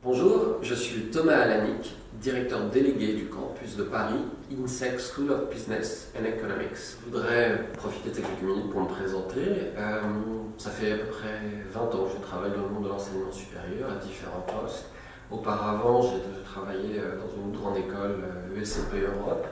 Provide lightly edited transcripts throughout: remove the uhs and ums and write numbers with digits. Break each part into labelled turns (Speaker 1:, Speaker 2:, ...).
Speaker 1: Bonjour, je suis Thomas Alanic, directeur délégué du campus de Paris, INSEC School of Business and Economics. Je voudrais profiter de ces quelques minutes pour me présenter. Ça fait à peu près 20 ans que je travaille dans le monde de l'enseignement supérieur à différents postes. Auparavant, j'ai travaillé dans une grande école ESCP Europe.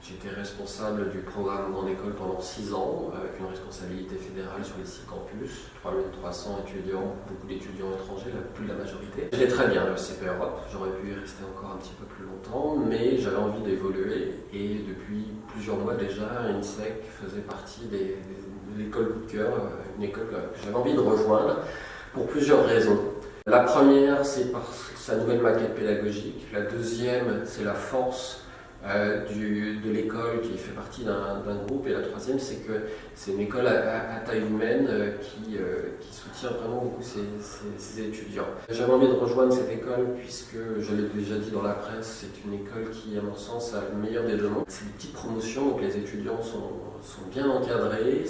Speaker 1: J'étais responsable du programme Grande École pendant 6 ans, avec une responsabilité fédérale sur les 6 campus, 3300 étudiants, beaucoup d'étudiants étrangers, plus de la majorité. J'étais très bien à l'ESCP Europe, j'aurais pu y rester encore un petit peu plus longtemps, mais j'avais envie d'évoluer et depuis plusieurs mois déjà, INSEC faisait partie de l'école coup de cœur, une école que j'avais envie de rejoindre pour plusieurs raisons. La première, c'est par sa nouvelle maquette pédagogique. La deuxième, c'est la force de l'école qui fait partie d'un groupe, et la troisième c'est que c'est une école à taille humaine qui soutient vraiment beaucoup ses étudiants. J'avais envie de rejoindre cette école puisque, je l'ai déjà dit dans la presse, c'est une école qui à mon sens a le meilleur des deux mondes. C'est une petite promotion, donc les étudiants sont bien encadrés,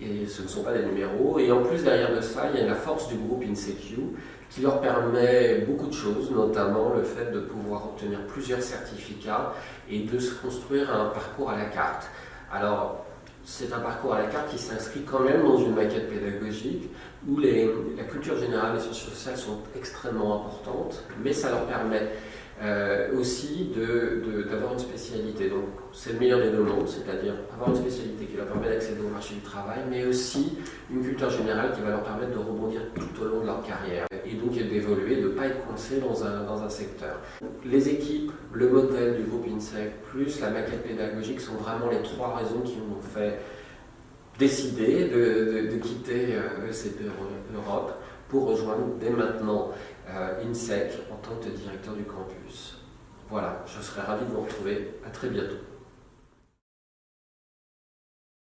Speaker 1: et ce ne sont pas des numéros, et en plus derrière de ça il y a la force du groupe INSEQ qui leur permet beaucoup de choses, notamment le fait de pouvoir obtenir plusieurs certificats et de se construire un parcours à la carte. Alors, c'est un parcours à la carte qui s'inscrit quand même dans une maquette pédagogique où la culture générale et les sciences sociales sont extrêmement importantes, mais ça leur permet aussi d'avoir une spécialité. Donc c'est le meilleur des deux mondes, c'est-à-dire avoir une spécialité qui leur permet d'accéder au marché du travail, mais aussi une culture générale qui va leur permettre de rebondir tout au long de leur carrière et donc d'évoluer, de ne pas être coincé dans un secteur. Les équipes, le modèle du groupe INSEC, plus la maquette pédagogique sont vraiment les trois raisons qui m'ont fait décider de quitter ESCP Europe pour rejoindre dès maintenant INSEC en tant que directeur du campus. Voilà, je serai ravi de vous retrouver. À très bientôt.